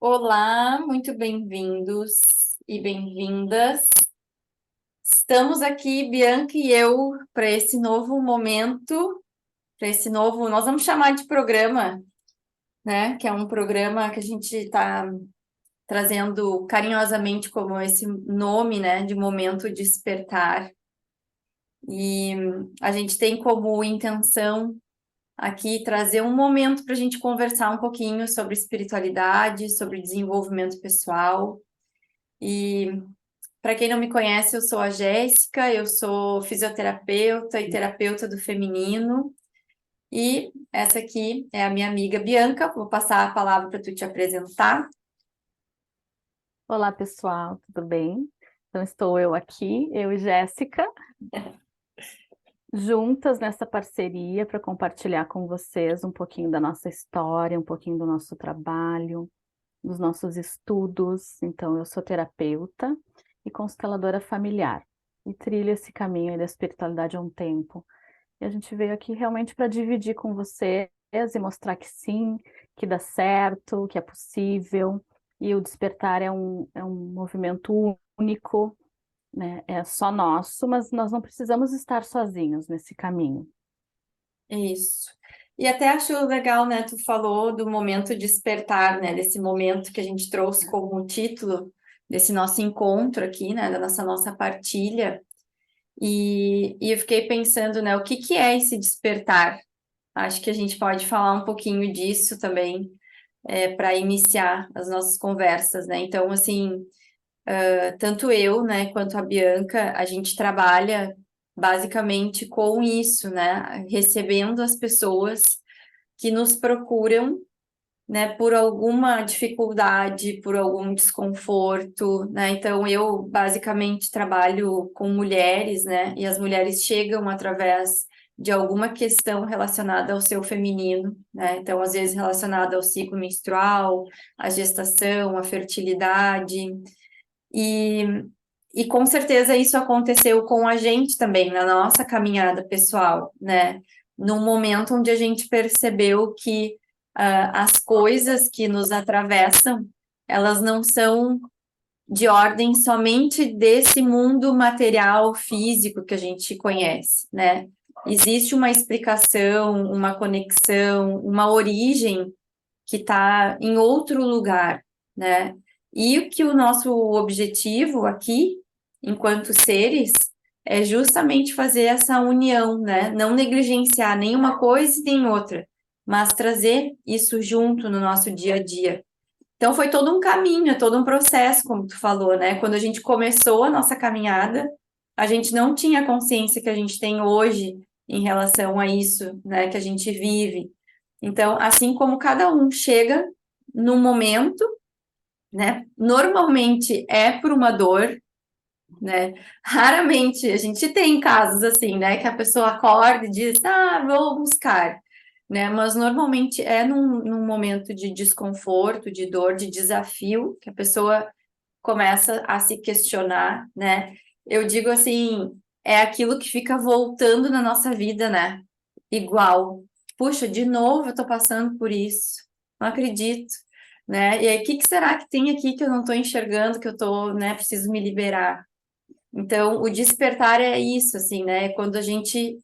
Olá, muito bem-vindos e bem-vindas. Estamos aqui, Bianca e eu, para esse novo momento, nós vamos chamar de programa, né? Que é um programa que a gente está trazendo carinhosamente como esse nome, né? De Momento Despertar. E a gente tem como intenção aqui trazer um momento para a gente conversar um pouquinho sobre espiritualidade, sobre desenvolvimento pessoal. E para quem não me conhece, eu sou a Jéssica, eu sou fisioterapeuta e terapeuta do feminino. E essa aqui é a minha amiga Bianca. Vou passar a palavra para tu te apresentar. Olá, pessoal, tudo bem? Então, estou eu aqui, eu e Jéssica, juntas nessa parceria para compartilhar com vocês um pouquinho da nossa história, um pouquinho do nosso trabalho, dos nossos estudos. Então, eu sou terapeuta e consteladora familiar e trilho esse caminho aí da espiritualidade há um tempo. E a gente veio aqui realmente para dividir com vocês e mostrar que sim, que dá certo, que é possível. E o despertar é um movimento único, né? É só nosso, mas nós não precisamos estar sozinhos nesse caminho. Isso. E até acho legal, né? Tu falou do momento despertar, né? Desse momento que a gente trouxe como título desse nosso encontro aqui, né? Da nossa partilha. E eu fiquei pensando, né? O que que é esse despertar? Acho que a gente pode falar um pouquinho disso também, para iniciar as nossas conversas, né? Então, assim, tanto eu, né, quanto a Bianca, a gente trabalha basicamente com isso, né? Recebendo as pessoas que nos procuram, né, por alguma dificuldade, por algum desconforto, né? Então, eu basicamente trabalho com mulheres, né? E as mulheres chegam através de alguma questão relacionada ao seu feminino, né? Então, às vezes relacionada ao ciclo menstrual, à gestação, à fertilidade. E, e com certeza isso aconteceu com a gente também, na nossa caminhada pessoal, né? Num momento onde a gente percebeu que as coisas que nos atravessam, elas não são de ordem somente desse mundo material, físico que a gente conhece, né? Existe uma explicação, uma conexão, uma origem que está em outro lugar, né? E que o nosso objetivo aqui, enquanto seres, é justamente fazer essa união, né? Não negligenciar nenhuma coisa e nem outra, mas trazer isso junto no nosso dia a dia. Então foi todo um caminho, é todo um processo, como tu falou, né? Quando a gente começou a nossa caminhada, a gente não tinha a consciência que a gente tem hoje em relação a isso, né, que a gente vive. Então, assim como cada um chega num momento, né? Normalmente é por uma dor, né? Raramente a gente tem casos assim, né? Que a pessoa acorda e diz, ah, vou buscar, né? Mas normalmente é num momento de desconforto, de dor, de desafio, que a pessoa começa a se questionar, né? Eu digo assim, é aquilo que fica voltando na nossa vida, né? Igual. Puxa, de novo eu tô passando por isso. Não acredito, né? E aí, o que que será que tem aqui que eu não tô enxergando, que eu tô, né, preciso me liberar? Então, o despertar é isso, assim, né? Quando a gente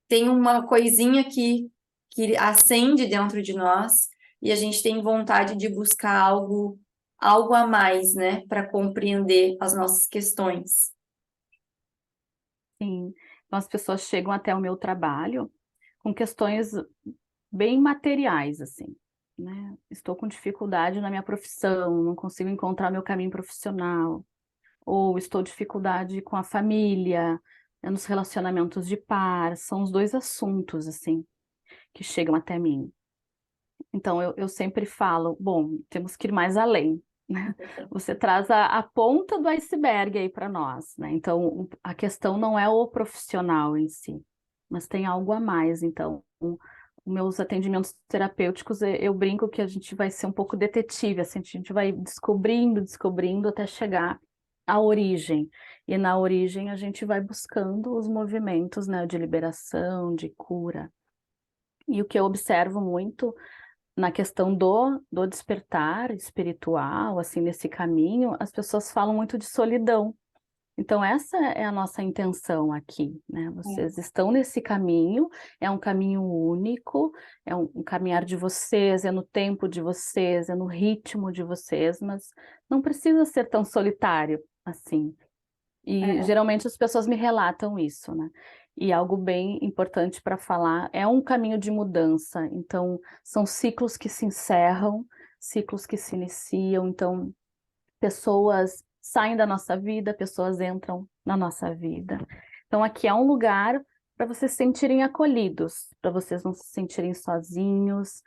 tem uma coisinha que acende dentro de nós e a gente tem vontade de buscar algo a mais, né, para compreender as nossas questões. Sim, então as pessoas chegam até o meu trabalho com questões bem materiais, assim, né? Estou com dificuldade na minha profissão, não consigo encontrar meu caminho profissional, ou estou dificuldade com a família, né, nos relacionamentos de par, são os dois assuntos, assim, que chegam até mim. Então, eu sempre falo, bom, temos que ir mais além, né? Você traz a ponta do iceberg aí para nós, né? Então, a questão não é o profissional em si, mas tem algo a mais. Então, os meus atendimentos terapêuticos, eu brinco que a gente vai ser um pouco detetive, assim, a gente vai descobrindo até chegar à origem. E na origem a gente vai buscando os movimentos, né, de liberação, de cura. E o que eu observo muito na questão do despertar espiritual, assim, nesse caminho, as pessoas falam muito de solidão. Então, essa é a nossa intenção aqui, né? Vocês estão nesse caminho, é um caminho único, é um caminhar de vocês, é no tempo de vocês, é no ritmo de vocês, mas não precisa ser tão solitário assim. E geralmente as pessoas me relatam isso, né? E algo bem importante para falar, é um caminho de mudança, então são ciclos que se encerram, ciclos que se iniciam, então pessoas saem da nossa vida, pessoas entram na nossa vida. Então aqui é um lugar para vocês se sentirem acolhidos, para vocês não se sentirem sozinhos,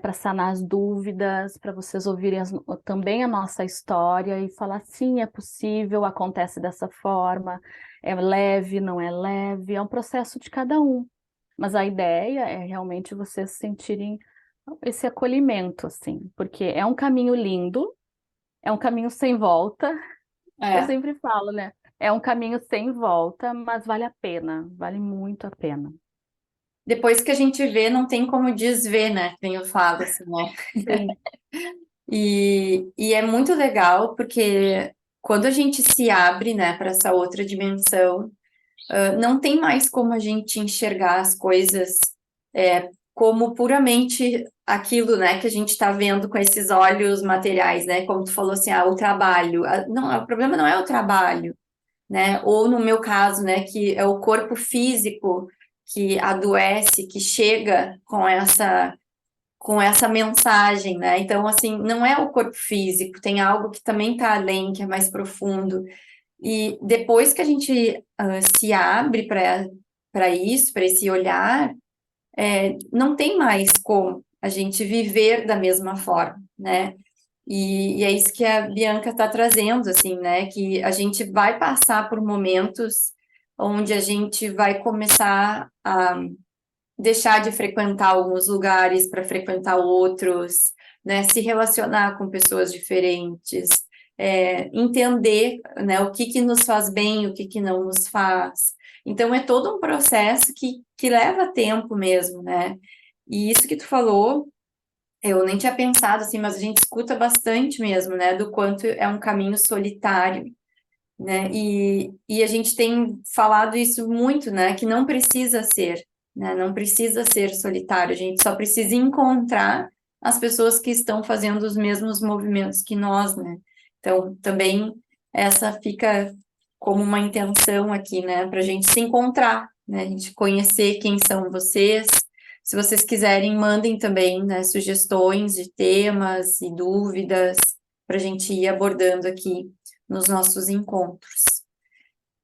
para sanar as dúvidas, para vocês ouvirem também a nossa história e falar, sim, é possível, acontece dessa forma, é leve, não é leve, é um processo de cada um. Mas a ideia é realmente vocês sentirem esse acolhimento, assim, porque é um caminho lindo, é um caminho sem volta. Eu É. sempre falo, né? É um caminho sem volta, mas vale a pena, vale muito a pena. Depois que a gente vê, não tem como desver, né? Que nem eu falo, assim, né? Sim, E é muito legal porque quando a gente se abre, né, para essa outra dimensão, não tem mais como a gente enxergar as coisas como puramente aquilo, né, que a gente está vendo com esses olhos materiais, né? Como tu falou assim, o trabalho. Não, o problema não é o trabalho, né? Ou no meu caso, né, que é o corpo físico que adoece, que chega com essa mensagem, né? Então, assim, não é o corpo físico, tem algo que também está além, que é mais profundo. E depois que a gente se abre para isso, para esse olhar, não tem mais como a gente viver da mesma forma, né? E é isso que a Bianca está trazendo, assim, né? Que a gente vai passar por momentos onde a gente vai começar a deixar de frequentar alguns lugares para frequentar outros, né? Se relacionar com pessoas diferentes, entender, né, o que que nos faz bem, o que que não nos faz. Então é todo um processo que leva tempo mesmo, né? E isso que tu falou, eu nem tinha pensado assim, mas a gente escuta bastante mesmo, né? Do quanto é um caminho solitário, né? E a gente tem falado isso muito, né? Que não precisa ser, né? Não precisa ser solitário, a gente só precisa encontrar as pessoas que estão fazendo os mesmos movimentos que nós, né? Então, também essa fica como uma intenção aqui, né? Para a gente se encontrar, né? A gente conhecer quem são vocês. Se vocês quiserem, mandem também, né, sugestões de temas e dúvidas para a gente ir abordando aqui nos nossos encontros.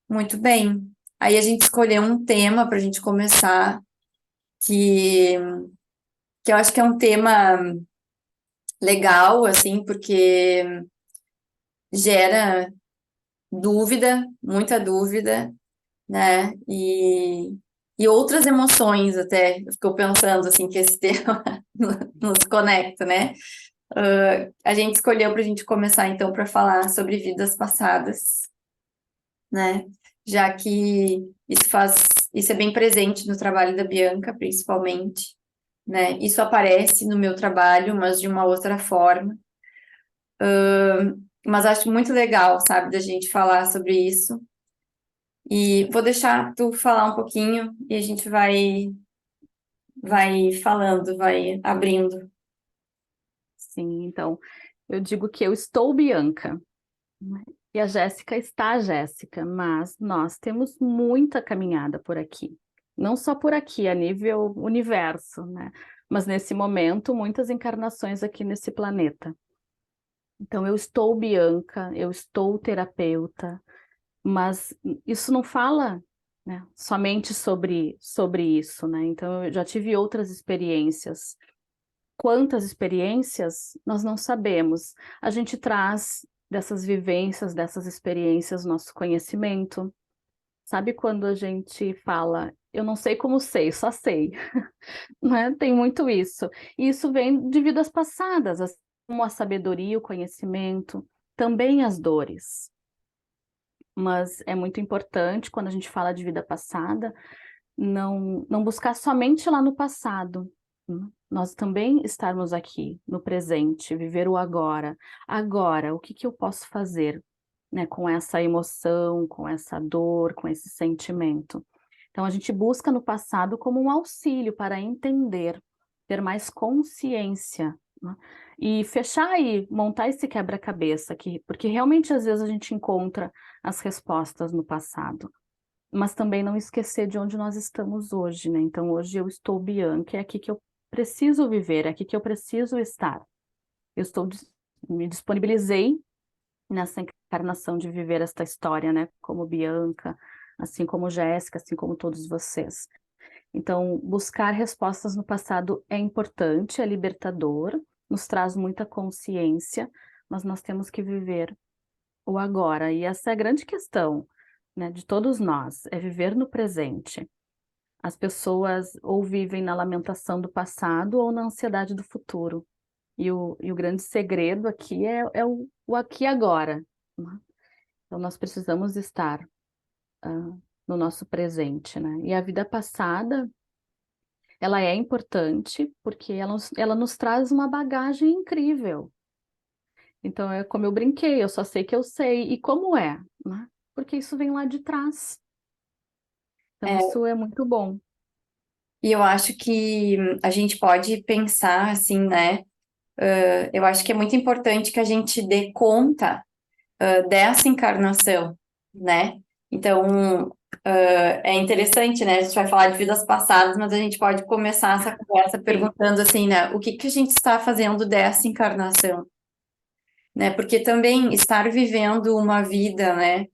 Muito bem. Aí a gente escolheu um tema para a gente começar, que, que eu acho que é um tema legal, assim, porque gera dúvida, muita dúvida, né? E outras emoções até. Eu fico pensando, assim, que esse tema nos conecta, né? A gente escolheu para a gente começar, então, para falar sobre vidas passadas, né? Já que isso é bem presente no trabalho da Bianca, principalmente, né? Isso aparece no meu trabalho, mas de uma outra forma. Mas acho muito legal, sabe, da gente falar sobre isso. E vou deixar tu falar um pouquinho e a gente vai falando, vai abrindo. sim. Então, eu digo que eu estou Bianca, né? E a Jéssica está a Jéssica, mas nós temos muita caminhada por aqui. Não só por aqui, a nível universo, né? Mas nesse momento, muitas encarnações aqui nesse planeta. Então, eu estou Bianca, eu estou terapeuta, mas isso não fala, né, somente sobre isso, né? Então, eu já tive outras experiências. Quantas experiências nós não sabemos. A gente traz dessas vivências, dessas experiências, nosso conhecimento. Sabe quando a gente fala, eu não sei como sei, só sei, né? Tem muito isso. E isso vem de vidas passadas, assim como a sabedoria, o conhecimento, também as dores. Mas é muito importante, quando a gente fala de vida passada, não buscar somente lá no passado, Nós também estarmos aqui, no presente, viver o agora. Agora, o que que eu posso fazer, né, com essa emoção, com essa dor, com esse sentimento? Então, a gente busca no passado como um auxílio para entender, ter mais consciência, né? E fechar e montar esse quebra-cabeça aqui, porque realmente às vezes a gente encontra as respostas no passado, mas também não esquecer de onde nós estamos hoje, né? Então, hoje eu estou Bianca, é aqui que eu preciso viver, é aqui que eu preciso estar. Eu me disponibilizei nessa encarnação de viver esta história, né? Como Bianca, assim como Jéssica, assim como todos vocês. Então, buscar respostas no passado é importante, é libertador, nos traz muita consciência, mas nós temos que viver o agora. E essa é a grande questão, né, de todos nós, é viver no presente. As pessoas ou vivem na lamentação do passado ou na ansiedade do futuro. E o grande segredo aqui é o aqui e agora, né? Então, nós precisamos estar no nosso presente, né? E a vida passada, ela é importante porque ela nos traz uma bagagem incrível. Então, é como eu brinquei, eu só sei que eu sei. E como é, né? Porque isso vem lá de trás. Então, É, isso é muito bom. e eu acho que a gente pode pensar assim, né? Eu acho que é muito importante que a gente dê conta dessa encarnação, né? Então, é interessante, né? A gente vai falar de vidas passadas, mas a gente pode começar essa conversa Sim, perguntando assim, né? O que que a gente está fazendo dessa encarnação, né? Porque também estar vivendo uma vida, né?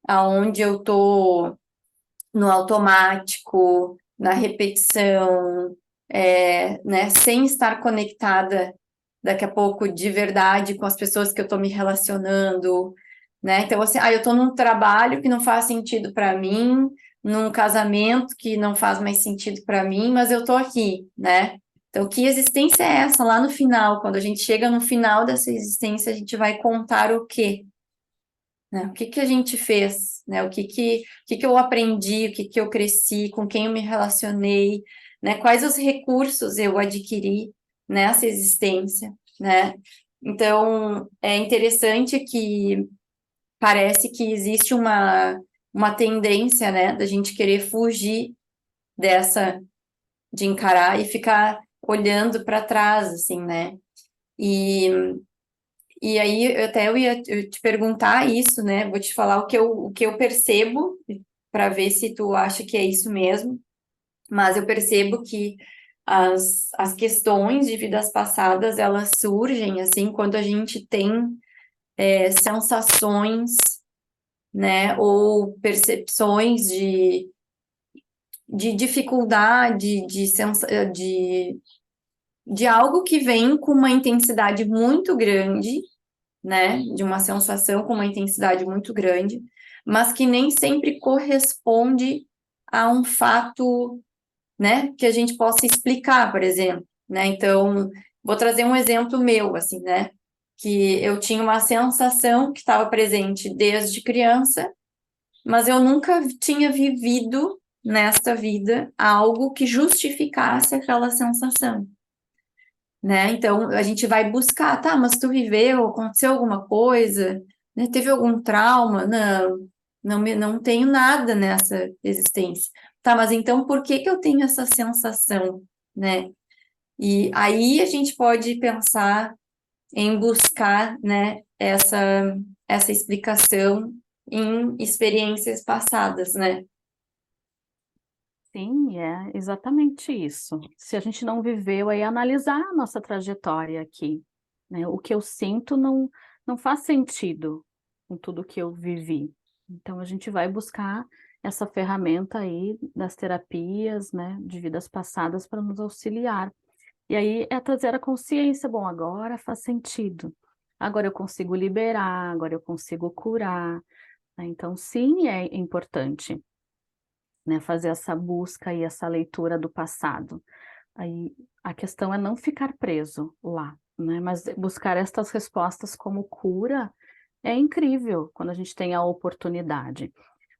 Aonde eu tô no automático, na repetição, né? Sem estar conectada daqui a pouco de verdade com as pessoas que eu estou me relacionando, né? Então, assim, eu estou num trabalho que não faz sentido para mim, num casamento que não faz mais sentido para mim, mas eu estou aqui, né? Então, que existência é essa lá no final? Quando a gente chega no final dessa existência, a gente vai contar o quê? Né? O que que a gente fez? Né? O que que eu aprendi? O que que eu cresci? Com quem eu me relacionei? Né? Quais os recursos eu adquiri nessa existência? Né? Então, é interessante que parece que existe uma tendência, né, da gente querer fugir dessa, de encarar e ficar olhando para trás, assim, né? E, e aí eu ia te perguntar isso, né? Vou te falar o que eu percebo, para ver se tu acha que é isso mesmo, mas eu percebo que as questões de vidas passadas, elas surgem, assim, quando a gente tem sensações, né, ou percepções de dificuldade, de algo que vem com uma intensidade muito grande, né, de uma sensação com uma intensidade muito grande, mas que nem sempre corresponde a um fato, né, que a gente possa explicar, por exemplo, né? Então, vou trazer um exemplo meu, assim, né, que eu tinha uma sensação que estava presente desde criança, mas eu nunca tinha vivido nesta vida algo que justificasse aquela sensação, né? Então a gente vai buscar, tá, mas tu viveu, aconteceu alguma coisa, né? Teve algum trauma? Não, não tenho nada nessa existência. Tá, mas então por que que eu tenho essa sensação, né? E aí a gente pode pensar em buscar, né, essa explicação em experiências passadas, né? sim, é exatamente isso. Se a gente não viveu, aí analisar a nossa trajetória aqui, né? O que eu sinto não faz sentido com tudo que eu vivi. Então, a gente vai buscar essa ferramenta aí das terapias, né, de vidas passadas para nos auxiliar. E aí é trazer a consciência, bom, agora faz sentido. Agora eu consigo liberar, agora eu consigo curar, né? Então, sim, é importante, né, fazer essa busca e essa leitura do passado. Aí a questão é não ficar preso lá, né, mas buscar estas respostas como cura é incrível quando a gente tem a oportunidade,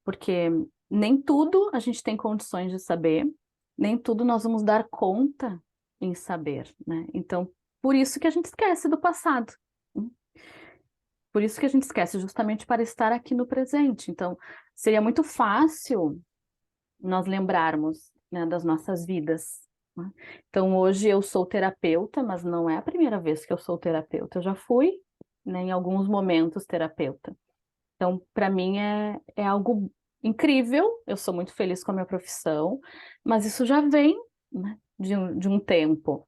porque nem tudo a gente tem condições de saber, nem tudo nós vamos dar conta em saber, né? Então, por isso que a gente esquece do passado. Por isso que a gente esquece, justamente para estar aqui no presente. Então, seria muito fácil nós lembrarmos, né, das nossas vidas, né? Então, hoje eu sou terapeuta, mas não é a primeira vez que eu sou terapeuta. Eu já fui, né, em alguns momentos terapeuta. Então, para mim é algo incrível. Eu sou muito feliz com a minha profissão, mas isso já vem, né, de um tempo.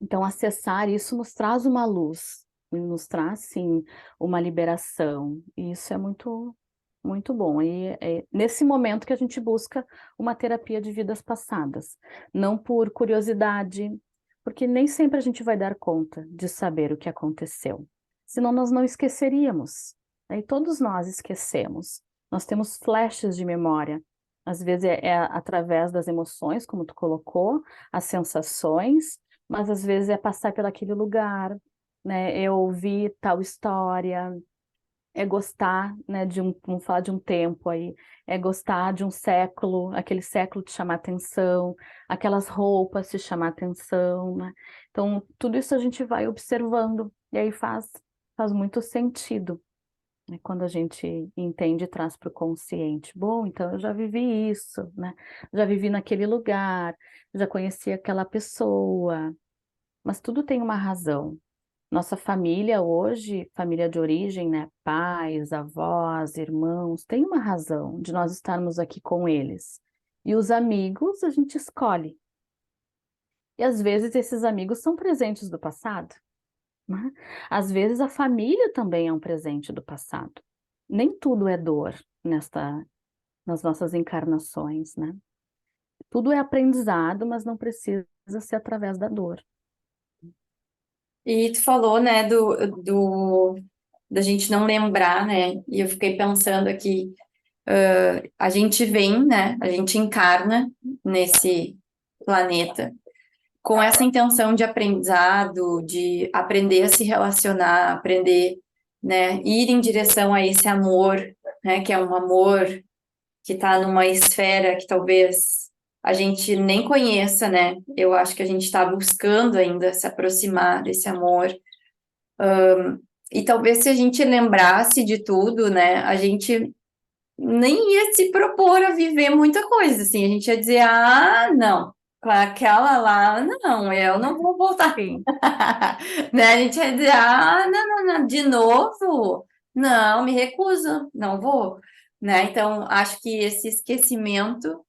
Então, acessar isso nos traz uma luz, nos traz, sim, uma liberação. E isso é muito, muito bom. E é nesse momento que a gente busca uma terapia de vidas passadas. Não por curiosidade, porque nem sempre a gente vai dar conta de saber o que aconteceu. Senão nós não esqueceríamos. E todos nós esquecemos. Nós temos flashes de memória. Às vezes é através das emoções, como tu colocou, as sensações, mas às vezes é passar por aquele lugar, né? É ouvir tal história, é gostar, né, vamos falar de um tempo aí, é gostar de um século, aquele século te chamar atenção, aquelas roupas te chamar atenção, né? Então, tudo isso a gente vai observando, e aí faz muito sentido, né? Quando a gente entende e traz para o consciente. Bom, então eu já vivi isso, né? Já vivi naquele lugar, já conheci aquela pessoa, mas tudo tem uma razão. Nossa família hoje, família de origem, né? Pais, avós, irmãos, tem uma razão de nós estarmos aqui com eles. E os amigos a gente escolhe. E às vezes esses amigos são presentes do passado, né? Às vezes a família também é um presente do passado. Nem tudo é dor nas nossas encarnações, né? Tudo é aprendizado, mas não precisa ser através da dor. E tu falou, né, da gente não lembrar, né? E eu fiquei pensando aqui, a gente vem, né? A gente encarna nesse planeta com essa intenção de aprendizado, de aprender a se relacionar, aprender, né, ir em direção a esse amor, né, que é um amor que está numa esfera que talvez a gente nem conheça, né? Eu acho que a gente está buscando ainda se aproximar desse amor. E talvez se a gente lembrasse de tudo, né, a gente nem ia se propor a viver muita coisa, assim, a gente ia dizer, ah, não, com aquela lá, não, eu não vou voltar, Sim, né, a gente ia dizer, ah, não, não, não, de novo, não, me recuso, não vou, né, então, acho que esse esquecimento,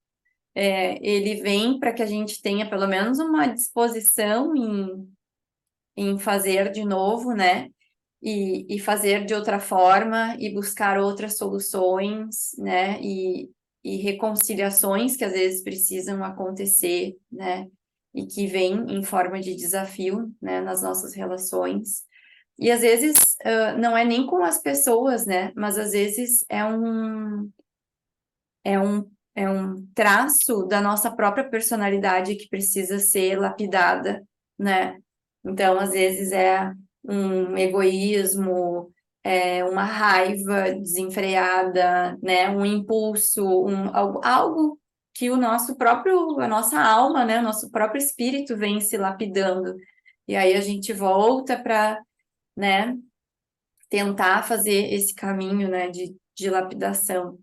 ele vem para que a gente tenha pelo menos uma disposição em fazer de novo, né, e fazer de outra forma e buscar outras soluções, né? E reconciliações que às vezes precisam acontecer, né? E que vêm em forma de desafio, né? Nas nossas relações. E às vezes não é nem com as pessoas, né? Mas às vezes é um traço da nossa própria personalidade que precisa ser lapidada, né? Então, às vezes é um egoísmo, uma raiva desenfreada, né? Um impulso, algo que a nossa alma, né? O nosso próprio espírito vem se lapidando. E aí a gente volta para, né? Tentar fazer esse caminho, né? De lapidação.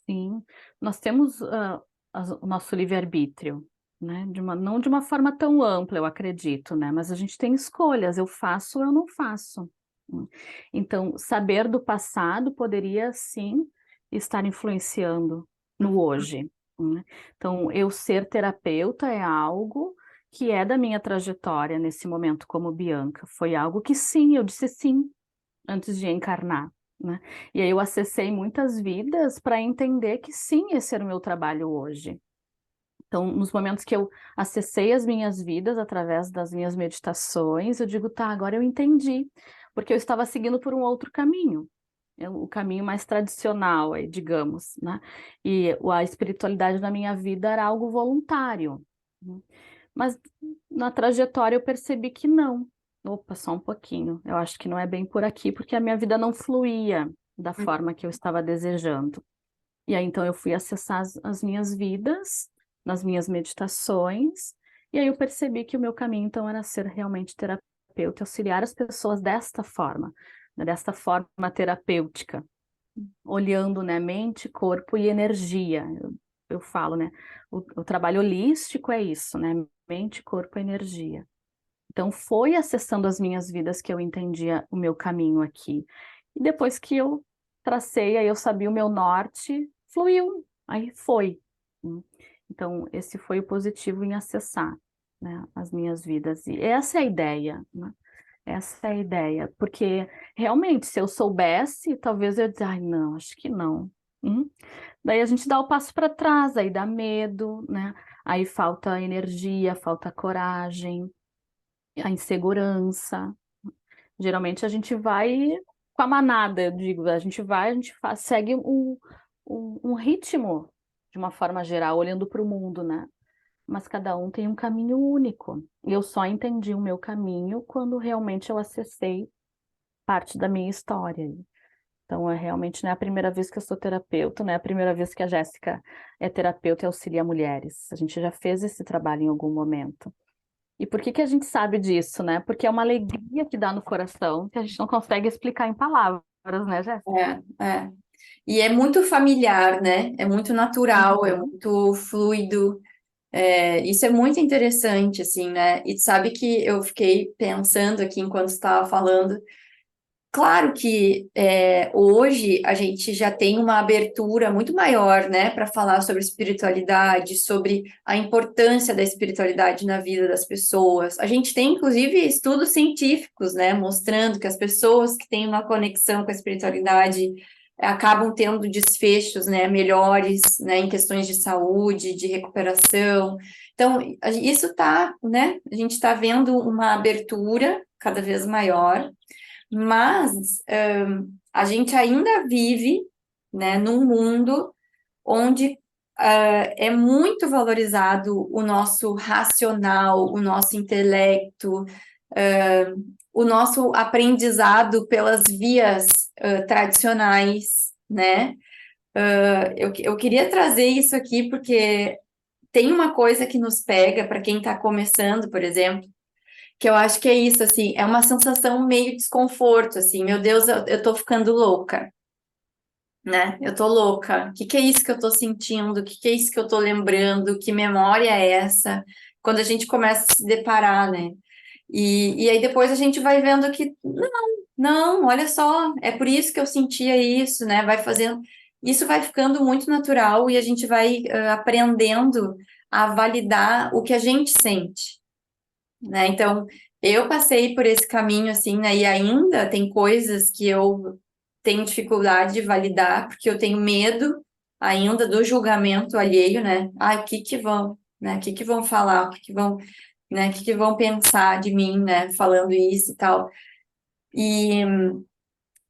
sim. Nós temos o nosso livre-arbítrio, né? Não de uma forma tão ampla, eu acredito, né? Mas a gente tem escolhas, eu faço ou eu não faço. Então, saber do passado poderia, sim, estar influenciando no hoje, né? Então, eu ser terapeuta é algo que é da minha trajetória nesse momento como Bianca. Foi algo que sim, eu disse sim antes de encarnar, né? E aí eu acessei muitas vidas para entender que sim, esse era o meu trabalho hoje. Então, nos momentos que eu acessei as minhas vidas através das minhas meditações, eu digo, tá, agora eu entendi, porque eu estava seguindo por um outro caminho, o caminho mais tradicional, aí, digamos, né? E a espiritualidade na minha vida era algo voluntário, né? Mas na trajetória eu percebi que não. Opa, só um pouquinho. Eu acho que não é bem por aqui, porque a minha vida não fluía da forma que eu estava desejando. E aí então eu fui acessar as minhas vidas, nas minhas meditações, E aí eu percebi que o meu caminho, então, era ser realmente terapeuta, auxiliar as pessoas desta forma, né, desta forma terapêutica, olhando, né, mente, corpo e energia. Eu falo, né, o trabalho holístico é isso, né, mente, corpo e energia. Então foi acessando as minhas vidas que eu entendia o meu caminho aqui. E depois que eu tracei, aí eu sabia o meu norte, fluiu, aí foi. Então esse foi o positivo em acessar, né, as minhas vidas. E essa é a ideia, né? Essa é a ideia, porque realmente, se eu soubesse, talvez eu dizia, ai, não, acho que não. Daí a gente dá o passo para trás, aí dá medo, né? Aí falta energia, falta coragem, a insegurança. Geralmente a gente vai com a manada, eu digo, a gente vai, segue um ritmo, de uma forma geral, olhando para o mundo, né? Mas cada um tem um caminho único. E eu só entendi o meu caminho quando realmente eu acessei parte da minha história. Então, é realmente não é a primeira vez que eu sou terapeuta, não é a primeira vez que a Jéssica é terapeuta e auxilia mulheres. A gente já fez esse trabalho em algum momento. E por que que a gente sabe disso, né? Porque é uma alegria que dá no coração que a gente não consegue explicar em palavras, né, Jéssica? É. E é muito familiar, né? É muito natural, é Uhum. muito fluido. Isso é muito interessante, assim, né? E sabe que eu fiquei pensando aqui enquanto estava falando. Claro que hoje a gente já tem uma abertura muito maior, né, para falar sobre espiritualidade, sobre a importância da espiritualidade na vida das pessoas. A gente tem, inclusive, estudos científicos, né, mostrando que as pessoas que têm uma conexão com a espiritualidade acabam tendo desfechos, né, melhores, né, em questões de saúde, de recuperação. Então, isso tá, né, a gente está vendo uma abertura cada vez maior. Mas a gente ainda vive, né, num mundo onde é muito valorizado o nosso racional, o nosso intelecto, o nosso aprendizado pelas vias tradicionais, né? Eu queria trazer isso aqui porque tem uma coisa que nos pega para quem está começando, por exemplo, que eu acho que é isso, assim, é uma sensação meio desconforto, assim, meu Deus, eu tô ficando louca, né? Eu tô louca. O que que é isso que eu tô sentindo? O que que é isso que eu tô lembrando? Que memória é essa? Quando a gente começa a se deparar, né? E aí depois a gente vai vendo que, não, olha só, é por isso que eu sentia isso, né? Vai fazendo, isso vai ficando muito natural e a gente vai aprendendo a validar o que a gente sente, né? Então, eu passei por esse caminho, assim, né? E ainda tem coisas que eu tenho dificuldade de validar, porque eu tenho medo ainda do julgamento alheio, né? Ah, o que que vão, né? O que que vão falar? O que que vão, né? O que que vão pensar de mim, né? Falando isso e tal. E,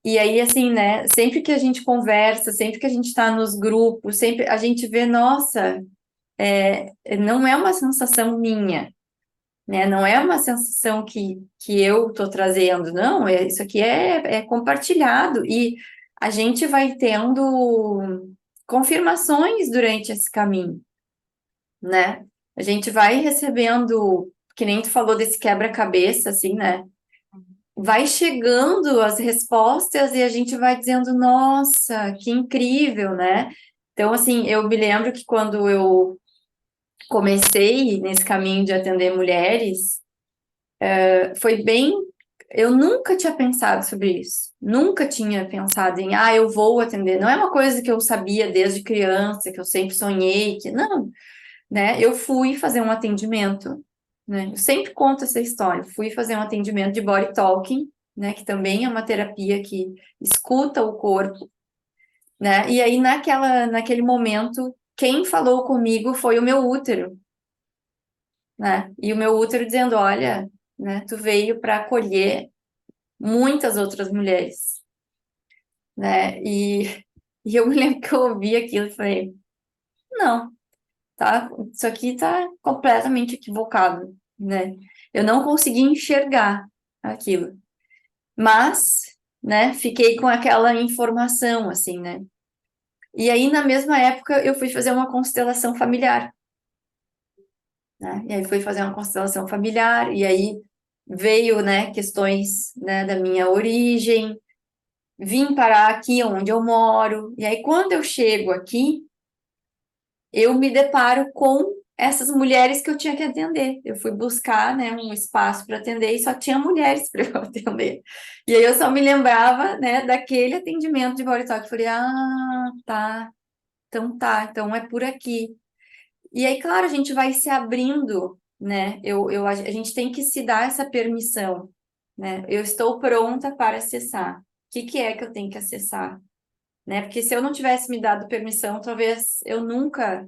e aí, assim, né? Sempre que a gente conversa, sempre que a gente está nos grupos, sempre a gente vê, nossa, não é uma sensação minha, né? Não é uma sensação que eu estou trazendo, não, isso aqui é compartilhado e a gente vai tendo confirmações durante esse caminho, né? A gente vai recebendo, que nem tu falou desse quebra-cabeça, assim, né? Vai chegando as respostas e a gente vai dizendo, nossa, que incrível, né? Então, assim, eu me lembro que quando eu comecei nesse caminho de atender mulheres, foi bem. Eu nunca tinha pensado sobre isso. Nunca tinha pensado em, eu vou atender. Não é uma coisa que eu sabia desde criança, que eu sempre sonhei, que não, né? Eu fui fazer um atendimento, né? Eu sempre conto essa história. Fui fazer um atendimento de body talking, né? Que também é uma terapia que escuta o corpo, né? E aí naquele momento, quem falou comigo foi o meu útero, né? E o meu útero dizendo, olha, né? Tu veio para acolher muitas outras mulheres, né? E eu me lembro que eu ouvi aquilo e falei, não, tá, isso aqui tá completamente equivocado, né? Eu não consegui enxergar aquilo, mas, né, fiquei com aquela informação, assim, né? E aí, na mesma época, eu fui fazer uma constelação familiar, né? E aí fui fazer uma constelação familiar, e aí veio, né, questões, né, da minha origem, vim parar aqui onde eu moro, e aí quando eu chego aqui, eu me deparo com essas mulheres que eu tinha que atender. Eu fui buscar, né, um espaço para atender e só tinha mulheres para eu atender. E aí eu só me lembrava, né, daquele atendimento de Body Talk. Falei, ah, tá, então é por aqui. E aí, claro, a gente vai se abrindo, né? A gente tem que se dar essa permissão, né? Eu estou pronta para acessar. O que que é que eu tenho que acessar? Né? Porque se eu não tivesse me dado permissão, talvez eu nunca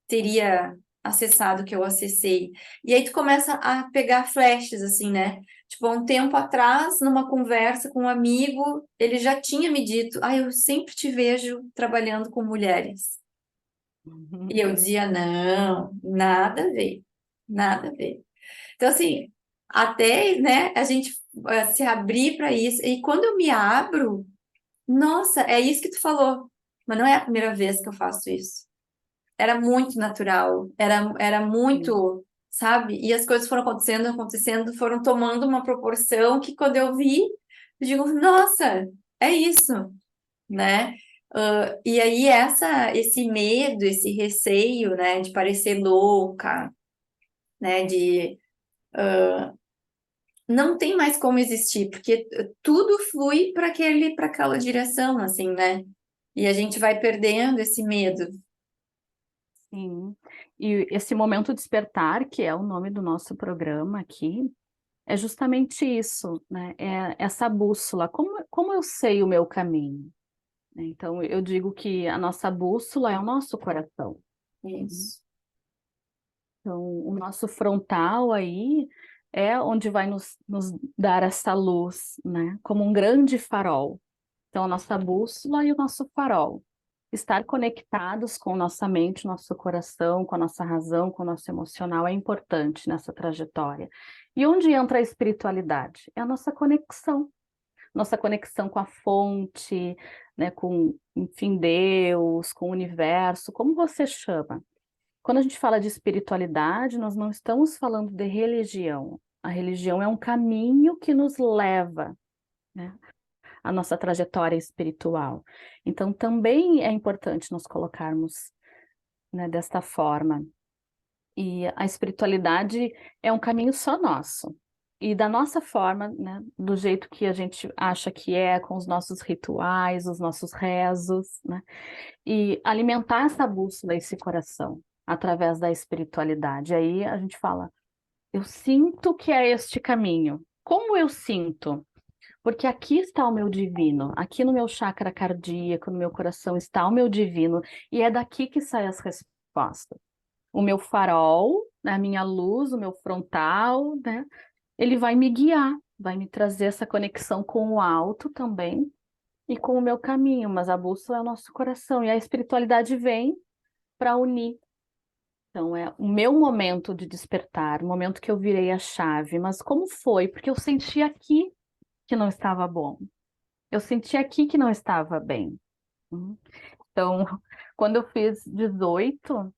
teria acessado o que eu acessei. E aí tu começa a pegar flashes, assim, né? Tipo, há um tempo atrás, numa conversa com um amigo, ele já tinha me dito, eu sempre te vejo trabalhando com mulheres. E eu dizia, não, nada a ver, nada a ver. Então, assim, até, né, a gente se abrir para isso. E quando eu me abro, nossa, é isso que tu falou. Mas não é a primeira vez que eu faço isso. Era muito natural, era Sim. muito, sabe? E as coisas foram acontecendo, foram tomando uma proporção que quando eu vi, eu digo, nossa, é isso, né? E aí esse medo, esse receio, né, de parecer louca, né, de não tem mais como existir, porque tudo flui para aquela direção, assim, né? E a gente vai perdendo esse medo. Sim. E esse momento despertar, que é o nome do nosso programa aqui, é justamente isso, né? É essa bússola. Como eu sei o meu caminho? Né? Então, eu digo que a nossa bússola é o nosso coração. Uhum. Isso. Então, o nosso frontal aí é onde vai nos dar essa luz, né? Como um grande farol. Então, a nossa bússola e o nosso farol. Estar conectados com nossa mente, nosso coração, com a nossa razão, com o nosso emocional é importante nessa trajetória. E onde entra a espiritualidade? É a nossa conexão com a fonte, né, com, enfim, Deus, com o universo, como você chama. Quando a gente fala de espiritualidade, nós não estamos falando de religião. A religião é um caminho que nos leva, né, à nossa trajetória espiritual. Então, também é importante nos colocarmos, né, desta forma. E a espiritualidade é um caminho só nosso. E da nossa forma, né, do jeito que a gente acha que é, com os nossos rituais, os nossos rezos, né, e alimentar essa bússola, esse coração, através da espiritualidade. Aí a gente fala, eu sinto que é este caminho. Como eu sinto? Porque aqui está o meu divino, aqui no meu chakra cardíaco, no meu coração está o meu divino, e é daqui que saem as respostas. O meu farol, né, a minha luz, o meu frontal, né? Ele vai me guiar, vai me trazer essa conexão com o alto também e com o meu caminho, mas a bússola é o nosso coração e a espiritualidade vem para unir. Então é o meu momento de despertar, o momento que eu virei a chave, mas como foi? Porque eu senti aqui que não estava bom. Eu senti aqui que não estava bem. Então, quando eu fiz 18,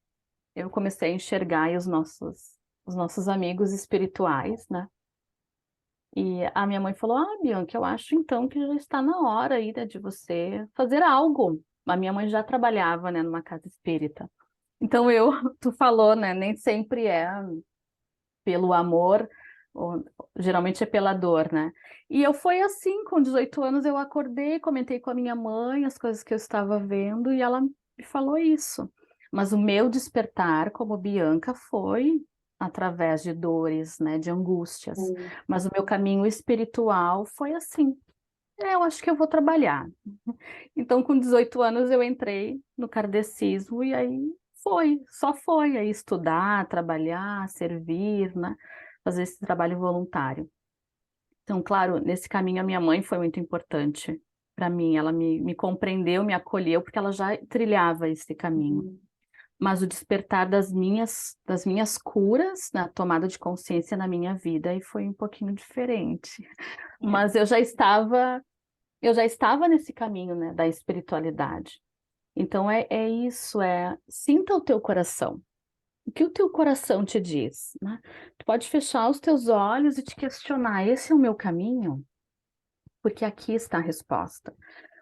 eu comecei a enxergar aí os nossos amigos espirituais, né? E a minha mãe falou: Bianca, eu acho então que já está na hora aí, né, de você fazer algo. A minha mãe já trabalhava, né, numa casa espírita. Então tu falou, né, nem sempre é pelo amor, ou, geralmente é pela dor, né? E eu foi assim, com 18 anos eu acordei, comentei com a minha mãe as coisas que eu estava vendo e ela me falou isso. Mas o meu despertar como Bianca foi através de dores, né, de angústias. Hum. Mas o meu caminho espiritual foi assim. Eu acho que eu vou trabalhar. Então, com 18 anos, eu entrei no kardecismo e aí só foi aí estudar, trabalhar, servir, né? Fazer esse trabalho voluntário. Então, claro, nesse caminho a minha mãe foi muito importante para mim. Ela me compreendeu, me acolheu, porque ela já trilhava esse caminho. Hum. Mas o despertar das minhas curas, na tomada de consciência na minha vida, aí foi um pouquinho diferente. Mas eu já estava nesse caminho, né, da espiritualidade. Então é isso, sinta o teu coração. O que o teu coração te diz, né? Tu pode fechar os teus olhos e te questionar, esse é o meu caminho? Porque aqui está a resposta.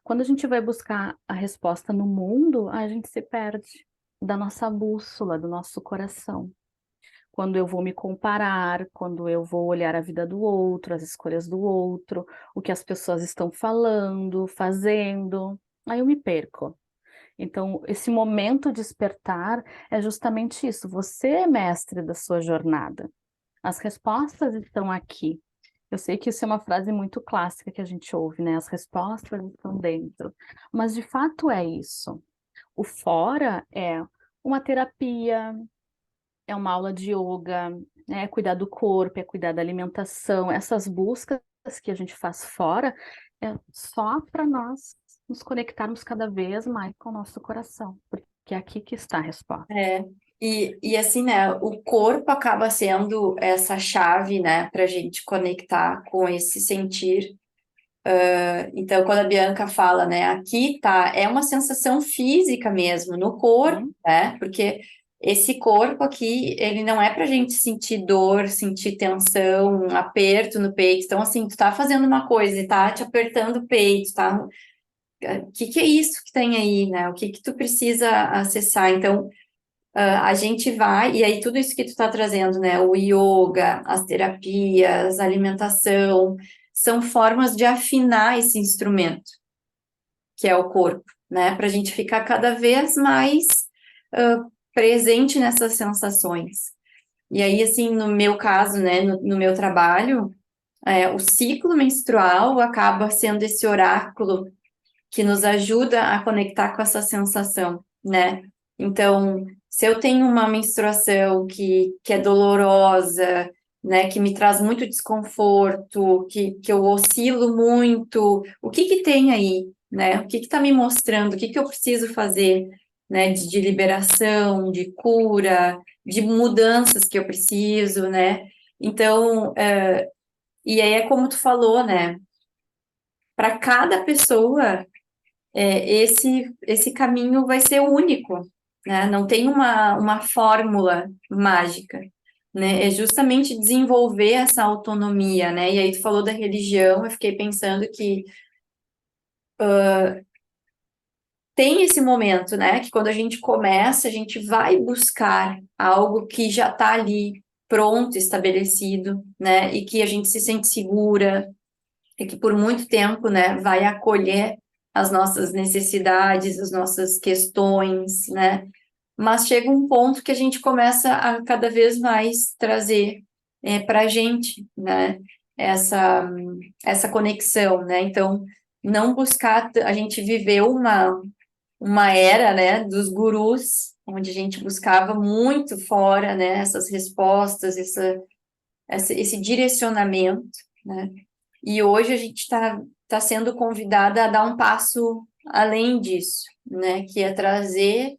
Quando a gente vai buscar a resposta no mundo, a gente se perde da nossa bússola, do nosso coração. Quando eu vou me comparar, quando eu vou olhar a vida do outro, as escolhas do outro, o que as pessoas estão falando, fazendo, aí eu me perco. Então, esse momento despertar é justamente isso. Você é mestre da sua jornada. As respostas estão aqui. Eu sei que isso é uma frase muito clássica que a gente ouve, né? As respostas estão dentro. Mas de fato é isso. O fora é uma terapia, é uma aula de yoga, né? É cuidar do corpo, é cuidar da alimentação. Essas buscas que a gente faz fora é só para nós nos conectarmos cada vez mais com o nosso coração, porque é aqui que está a resposta. E assim, né, o corpo acaba sendo essa chave, né, para a gente conectar com esse sentir. Então, quando a Bianca fala, né, aqui tá, é uma sensação física mesmo, no corpo, né, porque esse corpo aqui, ele não é pra gente sentir dor, sentir tensão, um aperto no peito. Então, assim, tu tá fazendo uma coisa e tá te apertando o peito, tá? O que é isso que tem aí, né? O que que tu precisa acessar? Então, a gente vai, e aí tudo isso que tu tá trazendo, né? O yoga, as terapias, a alimentação, são formas de afinar esse instrumento, que é o corpo, né? Para a gente ficar cada vez mais presente nessas sensações. E aí, assim, no meu caso, né, no meu trabalho, o ciclo menstrual acaba sendo esse oráculo que nos ajuda a conectar com essa sensação, né? Então, se eu tenho uma menstruação que é dolorosa, né, que me traz muito desconforto, que eu oscilo muito, o que que tem aí, né? O que que tá me mostrando? O que que eu preciso fazer, né, de liberação, de cura, de mudanças que eu preciso, né? Então, e aí é como tu falou, né? Para cada pessoa esse caminho vai ser único, né? Não tem uma fórmula mágica, né? É justamente desenvolver essa autonomia, né? E aí tu falou da religião, eu fiquei pensando que tem esse momento, né? Que quando a gente começa, a gente vai buscar algo que já está ali pronto, estabelecido, né? E que a gente se sente segura, e que por muito tempo, né, vai acolher as nossas necessidades, as nossas questões, né? Mas chega um ponto que a gente começa a cada vez mais trazer para a gente, né? Essa, essa conexão, né? Então, não buscar, a gente viveu uma era, né, dos gurus, onde a gente buscava muito fora, né, essas respostas, esse direcionamento, né? E hoje a gente tá sendo convidada a dar um passo além disso, né? Que é trazer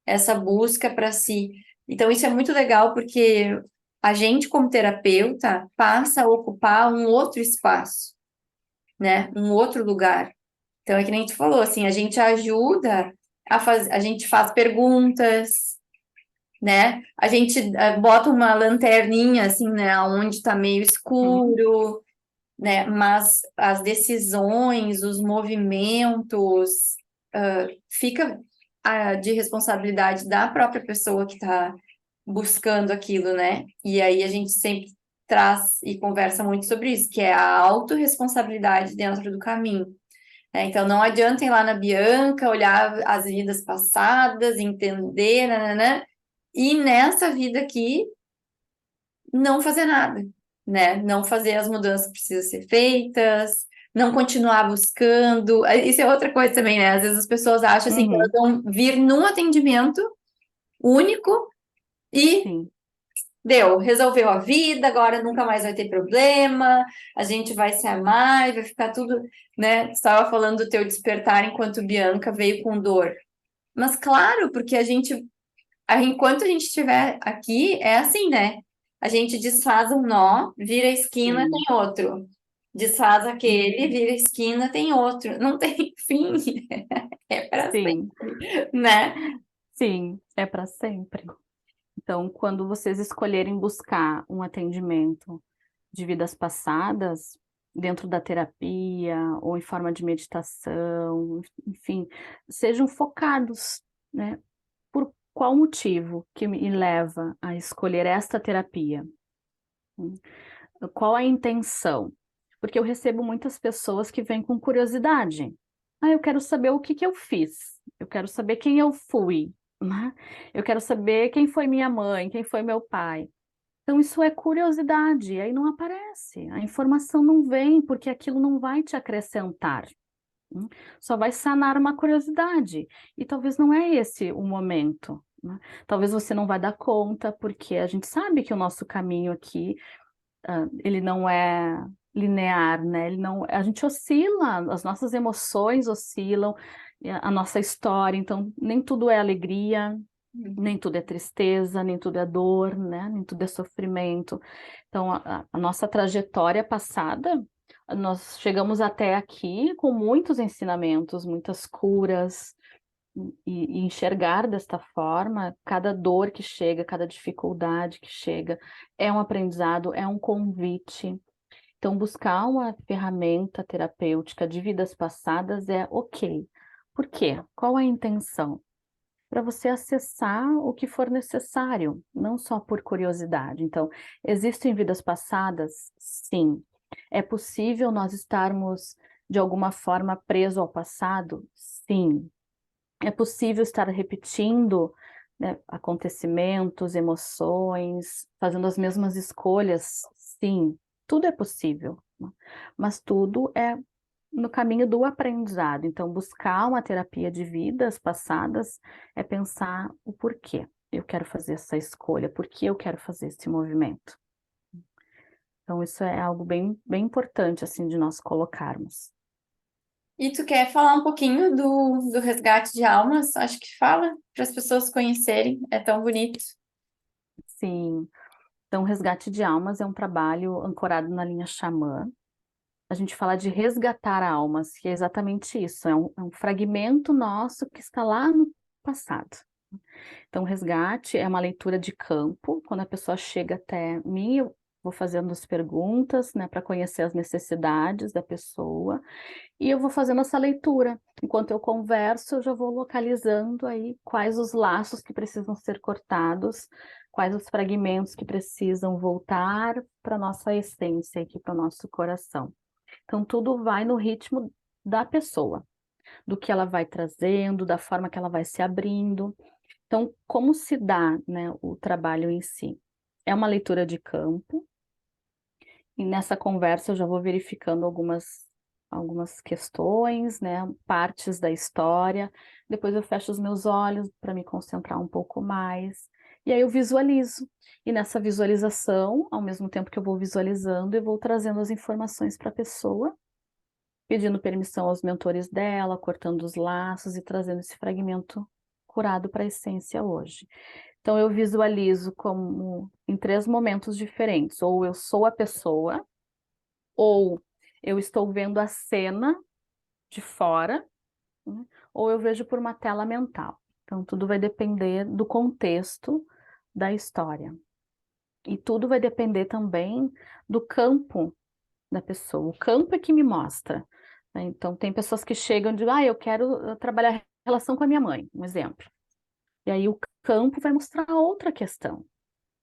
essa busca para si. Então, isso é muito legal porque a gente, como terapeuta, passa a ocupar um outro espaço, né? Um outro lugar. Então, é que nem tu falou, assim, a gente ajuda a gente faz perguntas, né? A gente bota uma lanterninha, assim, né? Onde tá meio Sim, escuro, né? Mas as decisões, os movimentos, fica de responsabilidade da própria pessoa que está buscando aquilo, né? E aí a gente sempre traz e conversa muito sobre isso, que é a autorresponsabilidade dentro do caminho. Né? Então não adianta ir lá na Bianca, olhar as vidas passadas, entender, né? E nessa vida aqui não fazer nada, né? Não fazer as mudanças que precisam ser feitas, não continuar buscando. Isso é outra coisa também, né? Às vezes as pessoas acham assim que elas uhum, vão vir num atendimento único e sim, deu, resolveu a vida, agora nunca mais vai ter problema, a gente vai se amar e vai ficar tudo, né? Você estava falando do teu despertar enquanto Bianca veio com dor. Mas claro, porque enquanto a gente estiver aqui, é assim, né? A gente desfaz um nó, vira a esquina, sim, tem outro. Desfaz aquele, uhum, vira a esquina, tem outro. Não tem fim. É para sim, sempre, né? sim, é para sempre. Então, quando vocês escolherem buscar um atendimento de vidas passadas, dentro da terapia ou em forma de meditação, enfim, sejam focados, né? Por qual motivo que me leva a escolher esta terapia? Qual a intenção? Porque eu recebo muitas pessoas que vêm com curiosidade. Ah, eu quero saber o que que eu fiz. Eu quero saber quem eu fui, né? Eu quero saber quem foi minha mãe, quem foi meu pai. Então, isso é curiosidade, aí não aparece. A informação não vem, porque aquilo não vai te acrescentar. Hum, Só vai sanar uma curiosidade. E talvez não é esse o momento, né? Talvez você não vai dar conta, porque a gente sabe que o nosso caminho aqui, ele não é linear, né? Ele não, a gente oscila, as nossas emoções oscilam, e a nossa história, então nem tudo é alegria, nem tudo é tristeza, nem tudo é dor, né? Nem tudo é sofrimento. Então, a nossa trajetória passada, nós chegamos até aqui com muitos ensinamentos, muitas curas, e enxergar desta forma, cada dor que chega, cada dificuldade que chega, é um aprendizado, é um convite. Então, buscar uma ferramenta terapêutica de vidas passadas é ok. Por quê? Qual a intenção? Para você acessar o que for necessário, não só por curiosidade. Então, existem vidas passadas? Sim. É possível nós estarmos, de alguma forma, presos ao passado? Sim. É possível estar repetindo, né, acontecimentos, emoções, fazendo as mesmas escolhas? Sim. Tudo é possível, né? Mas tudo é no caminho do aprendizado. Então, buscar uma terapia de vidas passadas é pensar o porquê eu quero fazer essa escolha, por que eu quero fazer esse movimento. Então, isso é algo bem, bem importante, assim, de nós colocarmos. E tu quer falar um pouquinho do resgate de almas? Acho que fala, para as pessoas conhecerem, é tão bonito. Sim. Então, Resgate de Almas é um trabalho ancorado na linha xamã. A gente fala de resgatar almas, que é exatamente isso, é um fragmento nosso que está lá no passado. Então, resgate é uma leitura de campo. Quando a pessoa chega até mim, eu vou fazendo as perguntas, né, para conhecer as necessidades da pessoa, e eu vou fazendo essa leitura. Enquanto eu converso, eu já vou localizando aí quais os laços que precisam ser cortados, quais os fragmentos que precisam voltar para a nossa essência, aqui para o nosso coração. Então, tudo vai no ritmo da pessoa, do que ela vai trazendo, da forma que ela vai se abrindo. Então, como se dá, né, o trabalho em si? É uma leitura de campo, e nessa conversa eu já vou verificando algumas questões, né, partes da história. Depois eu fecho os meus olhos para me concentrar um pouco mais. E aí eu visualizo. E nessa visualização, ao mesmo tempo que eu vou visualizando, eu vou trazendo as informações para a pessoa, pedindo permissão aos mentores dela, cortando os laços e trazendo esse fragmento curado para a essência hoje. Então, eu visualizo como em três momentos diferentes. Ou eu sou a pessoa, ou eu estou vendo a cena de fora, né? Ou eu vejo por uma tela mental. Então, tudo vai depender do contexto da história. E tudo vai depender também do campo da pessoa. O campo é que me mostra, né? Então, tem pessoas que chegam e dizem, eu quero trabalhar a relação com a minha mãe, um exemplo. E aí o campo vai mostrar outra questão.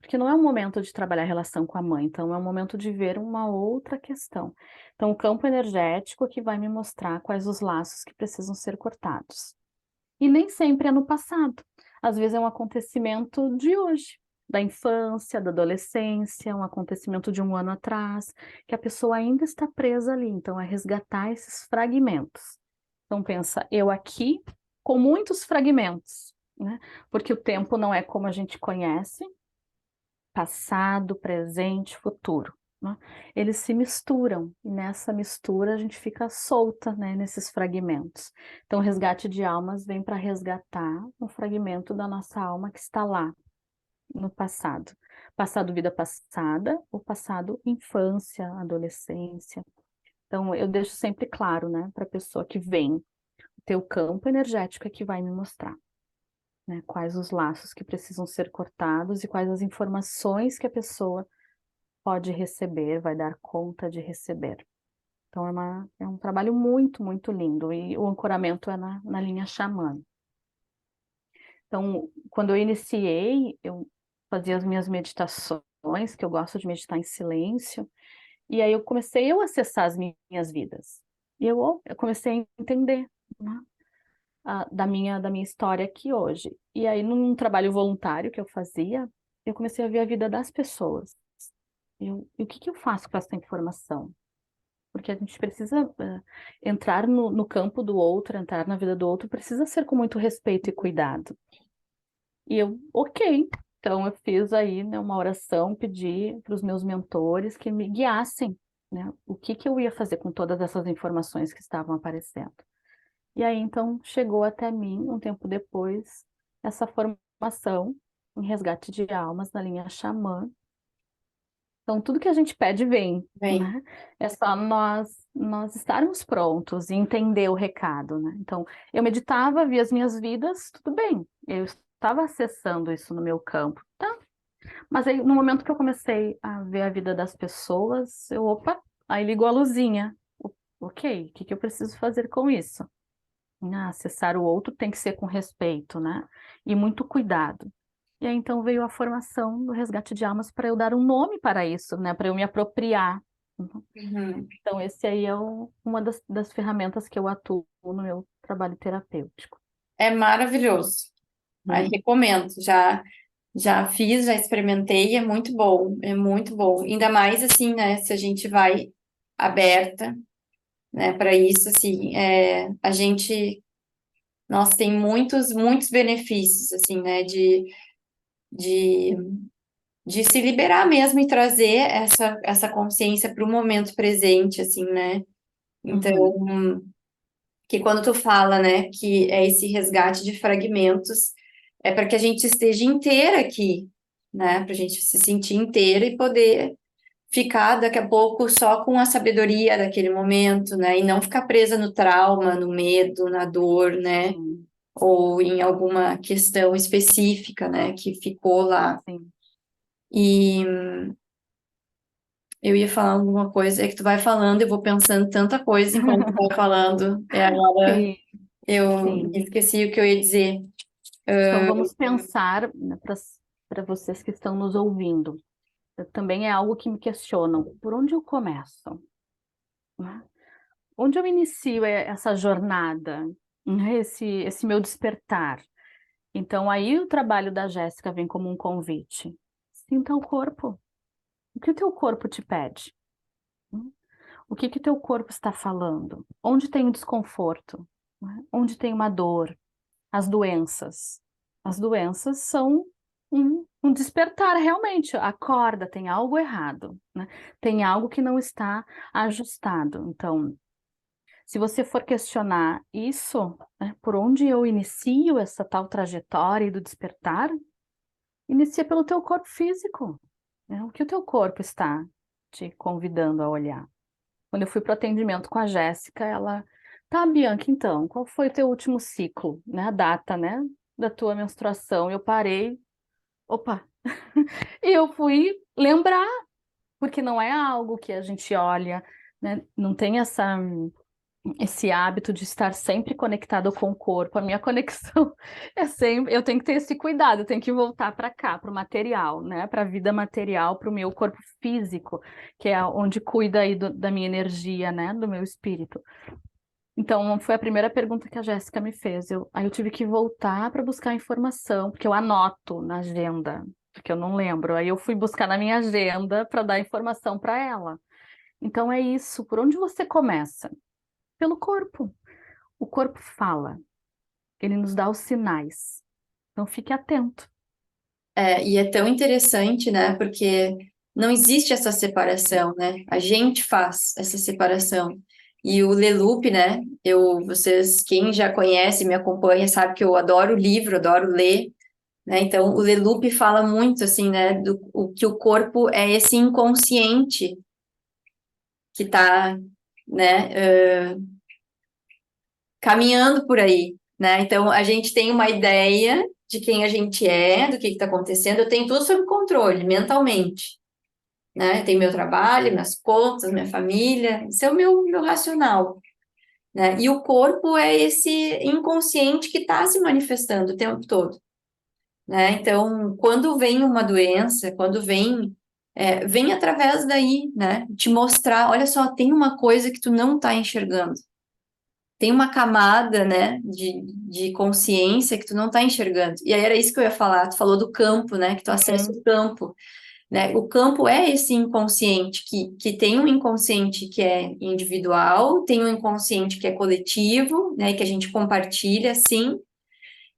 Porque não é um momento de trabalhar a relação com a mãe, então é um momento de ver uma outra questão. Então, o campo energético é que vai me mostrar quais os laços que precisam ser cortados. E nem sempre é no passado. Às vezes é um acontecimento de hoje, da infância, da adolescência, um acontecimento de um ano atrás, que a pessoa ainda está presa ali. Então, é resgatar esses fragmentos. Então, pensa, eu aqui com muitos fragmentos, né? Porque o tempo não é como a gente conhece, passado, presente, futuro, né? Eles se misturam, e nessa mistura a gente fica solta, né, nesses fragmentos. Então, o resgate de almas vem para resgatar um fragmento da nossa alma que está lá, no passado. Passado, vida passada, ou passado, infância, adolescência. Então, eu deixo sempre claro, né, para a pessoa que vem, o teu campo energético é que vai me mostrar. né? Quais os laços que precisam ser cortados e quais as informações que a pessoa pode receber, vai dar conta de receber. Então, é um trabalho muito, muito lindo. E o ancoramento é na linha xamã. Então, quando eu iniciei, eu fazia as minhas meditações, que eu gosto de meditar em silêncio, e aí eu comecei a acessar as minhas vidas. E eu comecei a entender, né, da minha história aqui hoje. E aí, num trabalho voluntário que eu fazia, eu comecei a ver a vida das pessoas. E o que eu faço com essa informação? Porque a gente precisa entrar no campo do outro, entrar na vida do outro, precisa ser com muito respeito e cuidado. E ok. Então, eu fiz aí, né, uma oração, pedi para os meus mentores que me guiassem, né, o que eu ia fazer com todas essas informações que estavam aparecendo. E aí, então, chegou até mim, um tempo depois, essa formação em resgate de almas na linha xamã. Então, tudo que a gente pede vem, Bem, né? É só nós estarmos prontos e entender o recado, né? Então, eu meditava, via as minhas vidas, tudo bem. Eu estava acessando isso no meu campo, tá? Mas aí, no momento que eu comecei a ver a vida das pessoas, opa, aí ligou a luzinha. Ok, o que eu preciso fazer com isso? Acessar o outro tem que ser com respeito, né? E muito cuidado. E aí, então, veio a formação do resgate de almas para eu dar um nome para isso, né? Para eu me apropriar. Uhum. uhum. Então, esse aí é uma das ferramentas que eu atuo no meu trabalho terapêutico. É maravilhoso. Aí Hum. recomendo. Já fiz, já experimentei, é muito bom, é muito bom. Ainda mais assim, né? Se a gente vai aberta, né, para isso, assim, a gente, nossa, tem muitos, muitos benefícios, assim, né, de, de se liberar mesmo e trazer essa consciência para o momento presente, assim, né? Então, Uhum. que quando tu fala, né, que é esse resgate de fragmentos, é para que a gente esteja inteira aqui, né, para a gente se sentir inteira e poder ficar daqui a pouco só com a sabedoria daquele momento, né, e não ficar presa no trauma, no medo, na dor, né, Sim, ou em alguma questão específica, né, que ficou lá. sim. E eu ia falar alguma coisa, é que tu vai falando, eu vou pensando tanta coisa enquanto tu vai falando, e agora Sim, eu sim. esqueci o que eu ia dizer. Então, vamos pensar, né, para vocês que estão nos ouvindo. Também é algo que me questionam. Por onde eu começo? Né? Onde eu inicio essa jornada, né? Esse meu despertar? Então, aí o trabalho da Jéssica vem como um convite. Sinta o corpo. O que o teu corpo te pede? Hum? O que o teu corpo está falando? Onde tem o desconforto? Né? Onde tem uma dor? As doenças. As doenças são um despertar, realmente. Acorda, tem algo errado, né? Tem algo que não está ajustado. Então, se você for questionar isso, né, por onde eu inicio essa tal trajetória do despertar, inicia pelo teu corpo físico, né? O que o teu corpo está te convidando a olhar. Quando eu fui para o atendimento com a Jéssica, ela, tá, Bianca, então, qual foi o teu último ciclo, né? A data, né, da tua menstruação? Eu parei, opa, e eu fui lembrar, porque não é algo que a gente olha, né? Não tem esse hábito de estar sempre conectado com o corpo. A minha conexão é sempre, eu tenho que ter esse cuidado, eu tenho que voltar para cá, para o material, né? Para a vida material, para o meu corpo físico, que é onde cuida aí da minha energia, né? Do meu espírito. Então, foi a primeira pergunta que a Jéssica me fez. Aí eu tive que voltar para buscar informação, porque eu anoto na agenda, porque eu não lembro. Aí eu fui buscar na minha agenda para dar informação para ela. Então é isso. Por onde você começa? Pelo corpo. O corpo fala, ele nos dá os sinais. Então fique atento. E é tão interessante, né? Porque não existe essa separação, né? A gente faz essa separação. E o Leloup, né? Quem já conhece, me acompanha, sabe que eu adoro livro, adoro ler, né? Então, o Leloup fala muito, assim, né? O que o corpo é esse inconsciente que tá, né? Caminhando por aí. né? Então, a gente tem uma ideia de quem a gente é, do que está acontecendo, eu tenho tudo sob controle, mentalmente, né? Eu tenho meu trabalho, minhas contas, minha família, isso é o meu racional, né? E o corpo é esse inconsciente que está se manifestando o tempo todo, né? Então, quando vem uma doença, quando vem através daí, né? Te mostrar, olha só, tem uma coisa que tu não está enxergando. Tem uma camada, né, de consciência que tu não está enxergando. E aí era isso que eu ia falar. Tu falou do campo, né, que tu acessa o campo, né? O campo é esse inconsciente que tem um inconsciente que é individual, tem um inconsciente que é coletivo, né, que a gente compartilha, sim,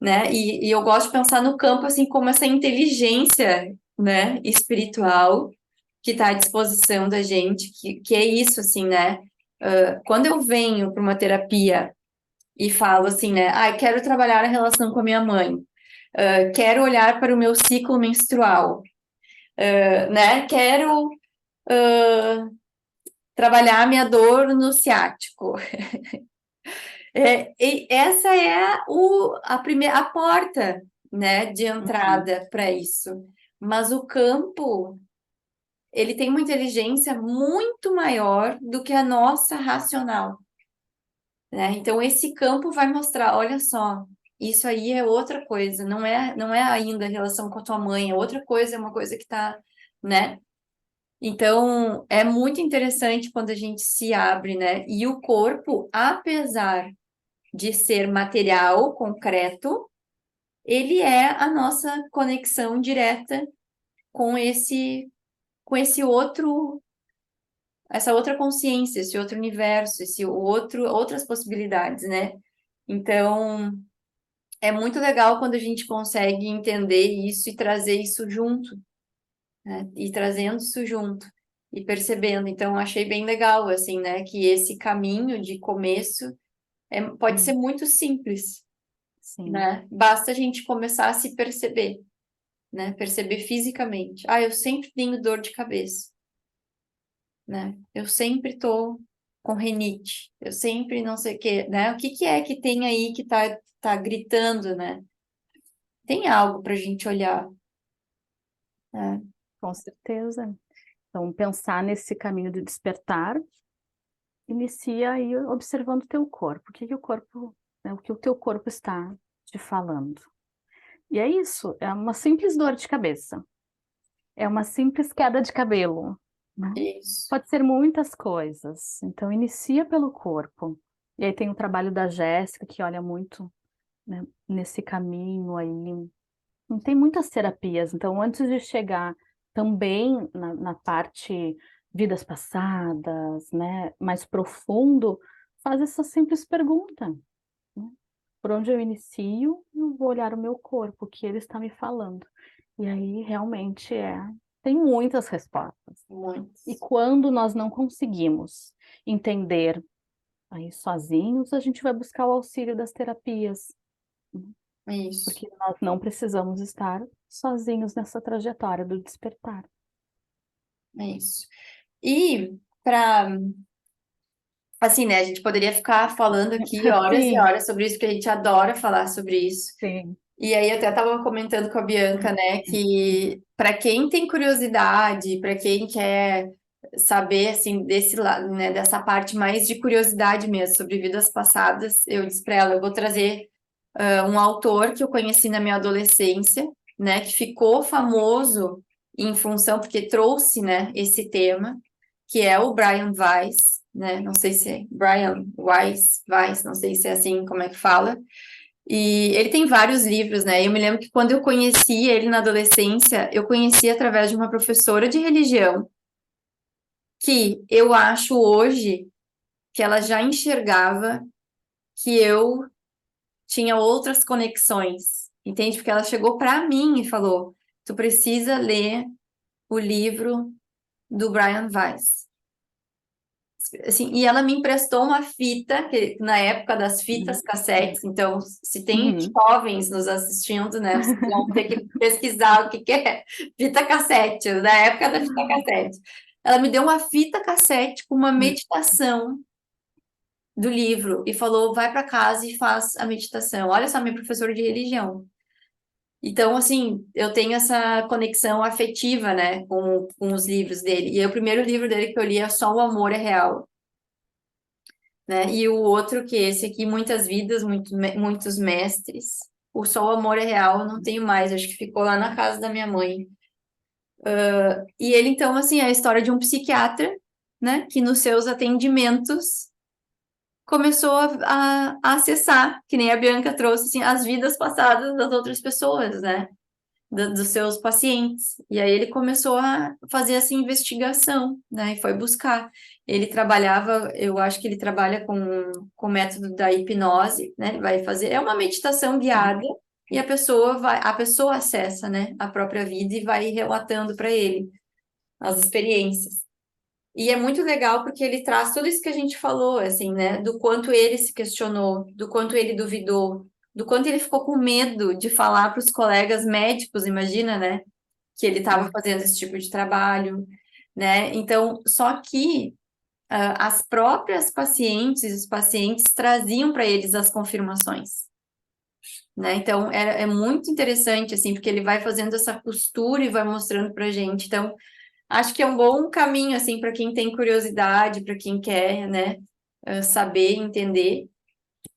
né? E eu gosto de pensar no campo assim como essa inteligência, né, espiritual que está à disposição da gente, que é isso, assim, né? Quando eu venho para uma terapia e falo assim, né? Ah, quero trabalhar a relação com a minha mãe, quero olhar para o meu ciclo menstrual, né? Quero trabalhar a minha dor no ciático. E essa é a primeira porta, né, de Uhum. entrada para isso. Mas o campo, ele tem uma inteligência muito maior do que a nossa racional, né? Então esse campo vai mostrar, olha só, isso aí é outra coisa, não é ainda a relação com a tua mãe, é outra coisa, é uma coisa que tá, né? Então é muito interessante quando a gente se abre, né? E o corpo, apesar de ser material, concreto, ele é a nossa conexão direta com esse outro, essa outra consciência, esse outro universo, outras possibilidades, né? Então, é muito legal quando a gente consegue entender isso e trazer isso junto, né? E trazendo isso junto e percebendo. Então, achei bem legal, assim, né? Que esse caminho de começo pode ser Sim, muito simples, sim. né? Basta a gente começar a se perceber, né? Perceber fisicamente. Ah, eu sempre tenho dor de cabeça, né? Eu sempre tô com rinite, eu sempre não sei o quê, né? O que que é que tem aí que tá gritando, né? Tem algo para a gente olhar, né? Com certeza. Então, pensar nesse caminho de despertar, inicia aí observando o teu corpo. O que que o corpo, né, o que o teu corpo está te falando. E é isso, é uma simples dor de cabeça, é uma simples queda de cabelo, né? Isso, Pode ser muitas coisas. Então, inicia pelo corpo. E aí tem o trabalho da Jéssica, que olha muito, né, nesse caminho aí. Não tem muitas terapias, então antes de chegar também na parte vidas passadas, né, mais profundo, faz essa simples pergunta, né? Por onde eu inicio, eu vou olhar o meu corpo, o que ele está me falando. E aí realmente tem muitas respostas. E muitos. quando nós não conseguimos entender aí sozinhos, a gente vai buscar o auxílio das terapias, Isso, porque nós não precisamos estar sozinhos nessa trajetória do despertar. isso. E para, assim, né, a gente poderia ficar falando aqui horas e Sim, horas sobre isso, porque a gente adora falar sobre isso. sim. E aí eu até estava comentando com a Bianca, né, que para quem tem curiosidade, para quem quer saber assim desse lado, né, dessa parte mais de curiosidade mesmo sobre vidas passadas, eu disse para ela, eu vou trazer um autor que eu conheci na minha adolescência, né, que ficou famoso em função porque trouxe, né, esse tema, que é o Brian Weiss, né, não sei se é Brian Weiss, não sei se é assim como é que fala. E ele tem vários livros, né? Eu me lembro que quando eu conheci ele na adolescência, eu conheci através de uma professora de religião, que eu acho hoje que ela já enxergava que eu tinha outras conexões, entende? Porque ela chegou para mim e falou: tu precisa ler o livro do Brian Weiss. Assim, e ela me emprestou uma fita, que na época das fitas Uhum. cassetes, então, se tem Uhum. jovens nos assistindo, né, vocês vão ter que pesquisar o que que é fita cassete, na época da fita cassete. Ela me deu uma fita cassete com uma meditação do livro e falou, vai para casa e faz a meditação. Olha só, minha professora de religião. Então, assim, eu tenho essa conexão afetiva, né, com os livros dele. E aí, o primeiro livro dele que eu li é Só o Amor é Real, né? E o outro, que é esse aqui, Muitas Vidas, Muitos Mestres. O Só o Amor é Real, eu não tenho mais, acho que ficou lá na casa da minha mãe. E ele, então, assim, é a história de um psiquiatra, né, que nos seus atendimentos começou a acessar, que nem a Bianca trouxe, assim, as vidas passadas das outras pessoas, né? Dos seus pacientes. E aí ele começou a fazer essa investigação, né? E foi buscar. Ele trabalhava, eu acho que ele trabalha com o método da hipnose, né? Ele vai fazer, é uma meditação guiada e a pessoa acessa, né, a própria vida e vai relatando para ele as experiências. E é muito legal porque ele traz tudo isso que a gente falou, assim, né? Do quanto ele se questionou, do quanto ele duvidou, do quanto ele ficou com medo de falar para os colegas médicos, imagina, né? Que ele estava fazendo esse tipo de trabalho, né? Então, só que as próprias pacientes, os pacientes traziam para eles as confirmações, né? Então, é muito interessante, assim, porque ele vai fazendo essa costura e vai mostrando para a gente. Então, acho que é um bom caminho, assim, para quem tem curiosidade, para quem quer, né, saber, entender.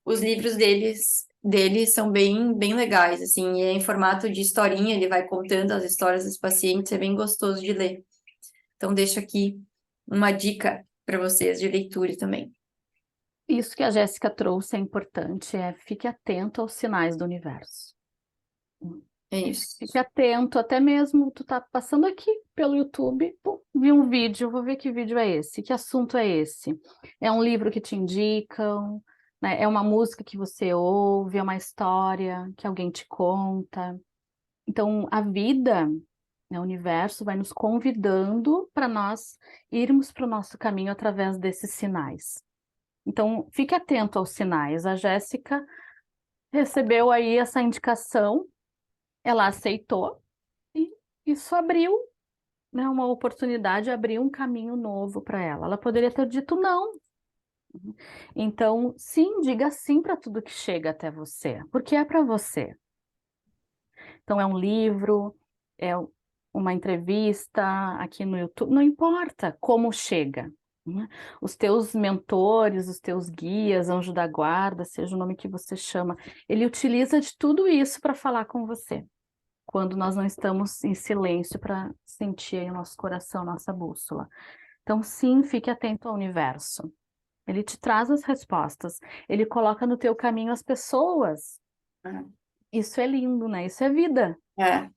Os livros dele são bem legais, assim, e é em formato de historinha, ele vai contando as histórias dos pacientes, é bem gostoso de ler. Então, deixo aqui uma dica para vocês de leitura também. Isso que a Jéssica trouxe é importante, fique atento aos sinais do universo. É isso. Fique atento, até mesmo tu tá passando aqui pelo YouTube, pum, vi um vídeo, vou ver que vídeo é esse, que assunto é esse. É um livro que te indicam, né? É uma música que você ouve, é uma história que alguém te conta. Então, a vida, né, o universo vai nos convidando para nós irmos para o nosso caminho através desses sinais. Então, fique atento aos sinais. A Jéssica recebeu aí essa indicação, ela aceitou e isso abriu, né, uma oportunidade, abriu um caminho novo para ela. Ela poderia ter dito não. Então, sim, diga sim para tudo que chega até você, porque é para você. Então, é um livro, é uma entrevista aqui no YouTube, não importa como chega, né? Os teus mentores, os teus guias, anjo da guarda, seja o nome que você chama, ele utiliza de tudo isso para falar com você, quando nós não estamos em silêncio para sentir aí o nosso coração, nossa bússola. Então, sim, fique atento ao universo. Ele te traz as respostas, ele coloca no teu caminho as pessoas. Isso é lindo, né? Isso é vida.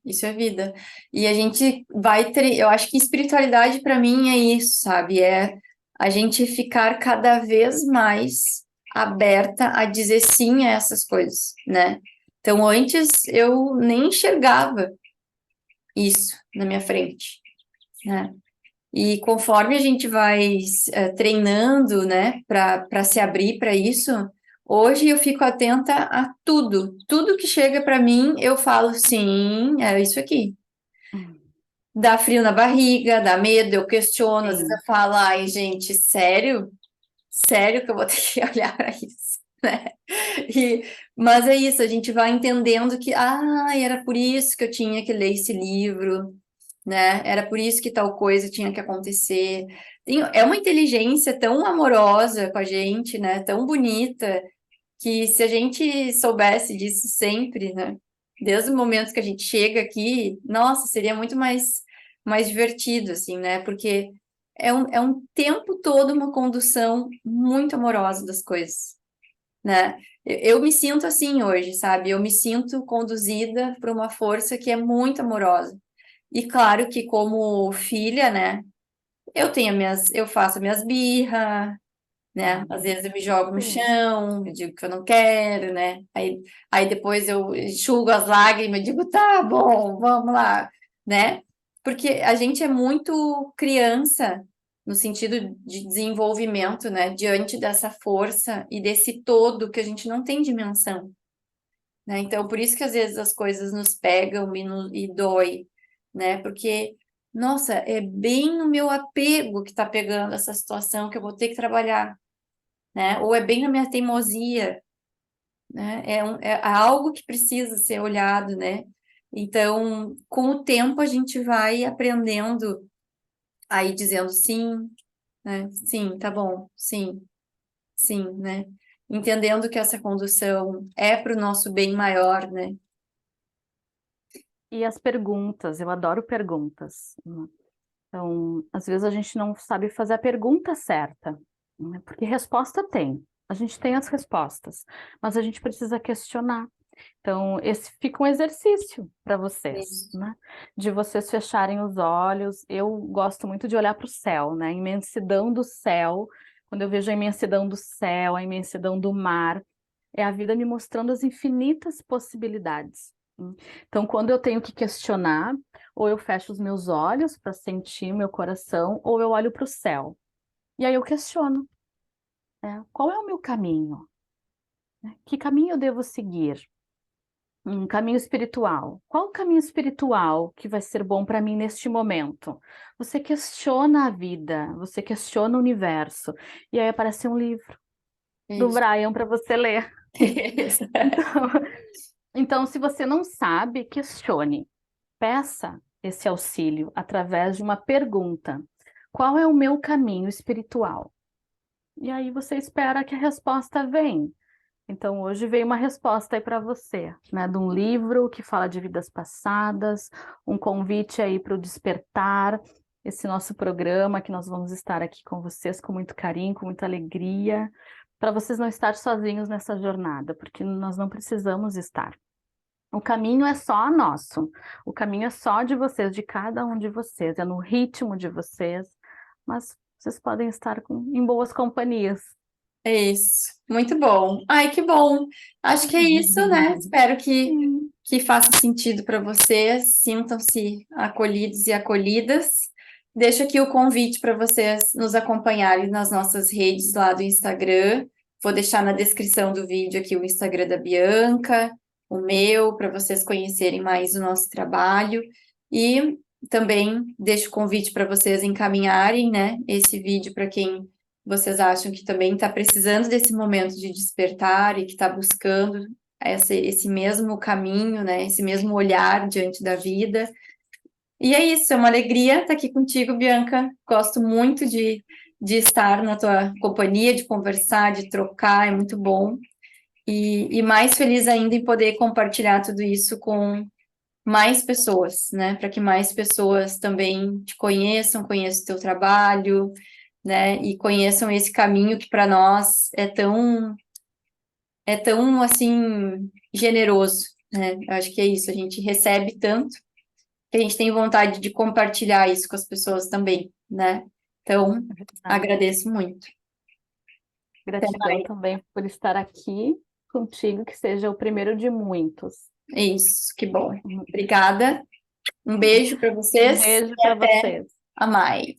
Isso é vida. E a gente eu acho que espiritualidade para mim é isso, sabe? É a gente ficar cada vez mais aberta a dizer sim a essas coisas, né? Então, antes eu nem enxergava isso na minha frente, né? E conforme a gente vai treinando, né, para se abrir para isso, hoje eu fico atenta a tudo. Tudo que chega para mim, eu falo sim, é isso aqui. Dá frio na barriga, dá medo, eu questiono, às vezes eu Sim. falo, ai, gente, sério? Sério que eu vou ter que olhar para isso, né? Mas é isso, a gente vai entendendo que, era por isso que eu tinha que ler esse livro, né? Era por isso que tal coisa tinha que acontecer. É uma inteligência tão amorosa com a gente, né? Tão bonita, que se a gente soubesse disso sempre, né? Desde o momento que a gente chega aqui, nossa, seria muito mais divertido, assim, né? Porque é um tempo todo uma condução muito amorosa das coisas, né? Eu me sinto assim hoje, sabe? Eu me sinto conduzida por uma força que é muito amorosa. E claro que como filha, né, eu faço minhas birras, né? Às vezes eu me jogo no Sim. chão, eu digo que eu não quero, né? Aí depois eu enxugo as lágrimas e digo, tá bom, vamos lá, né? Porque a gente é muito criança no sentido de desenvolvimento, né? Diante dessa força e desse todo que a gente não tem dimensão, né? Então, por isso que às vezes as coisas nos pegam e dói, né? Porque, nossa, é bem no meu apego que tá pegando essa situação que eu vou ter que trabalhar, né? Ou é bem na minha teimosia, né? É algo que precisa ser olhado, né? Então, com o tempo, a gente vai aprendendo aí dizendo sim, né? Sim, tá bom, sim, né? Entendendo que essa condução é para o nosso bem maior, né? E as perguntas, eu adoro perguntas, né? Então, às vezes a gente não sabe fazer a pergunta certa, né? Porque resposta tem, a gente tem as respostas, mas a gente precisa questionar. Então, esse fica um exercício para vocês, Isso. né? De vocês fecharem os olhos. Eu gosto muito de olhar para o céu, né? A imensidão do céu. Quando eu vejo a imensidão do céu, a imensidão do mar, é a vida me mostrando as infinitas possibilidades. Então, quando eu tenho que questionar, ou eu fecho os meus olhos para sentir meu coração, ou eu olho para o céu. E aí eu questiono, né? Qual é o meu caminho? Que caminho eu devo seguir? Um caminho espiritual. Qual o caminho espiritual que vai ser bom para mim neste momento? Você questiona a vida, você questiona o universo, e aí aparece um livro do Isso. Brian para você ler. Isso. Então, então, se você não sabe, questione. Peça esse auxílio através de uma pergunta. Qual é o meu caminho espiritual? E aí você espera que a resposta venha. Então, hoje veio uma resposta aí para você, né? De um livro que fala de vidas passadas, um convite aí para o despertar, esse nosso programa que nós vamos estar aqui com vocês com muito carinho, com muita alegria, para vocês não estarem sozinhos nessa jornada, porque nós não precisamos estar. O caminho é só nosso, o caminho é só de vocês, de cada um de vocês, é no ritmo de vocês, mas vocês podem estar em boas companhias. É isso. Muito bom. Ai, que bom. Acho que é isso, né? Espero Sim. que faça sentido para vocês. Sintam-se acolhidos e acolhidas. Deixo aqui o convite para vocês nos acompanharem nas nossas redes lá do Instagram. Vou deixar na descrição do vídeo aqui o Instagram da Bianca, o meu, para vocês conhecerem mais o nosso trabalho. E também deixo o convite para vocês encaminharem, né, esse vídeo para quem vocês acham que também está precisando desse momento de despertar e que está buscando esse mesmo caminho, né? Esse mesmo olhar diante da vida. E é isso, é uma alegria estar aqui contigo, Bianca. Gosto muito de estar na tua companhia, de conversar, de trocar, é muito bom. E mais feliz ainda em poder compartilhar tudo isso com mais pessoas, né? Para que mais pessoas também te conheçam, conheçam o teu trabalho, né? E conheçam esse caminho que para nós é tão assim generoso, né? Eu acho que é isso, a gente recebe tanto que a gente tem vontade de compartilhar isso com as pessoas também, né? Então, agradeço muito. Até Gratidão mais. também por estar aqui contigo, que seja o primeiro de muitos. É isso, que bom. Obrigada. Um beijo para Um vocês beijo e para até vocês. a mais.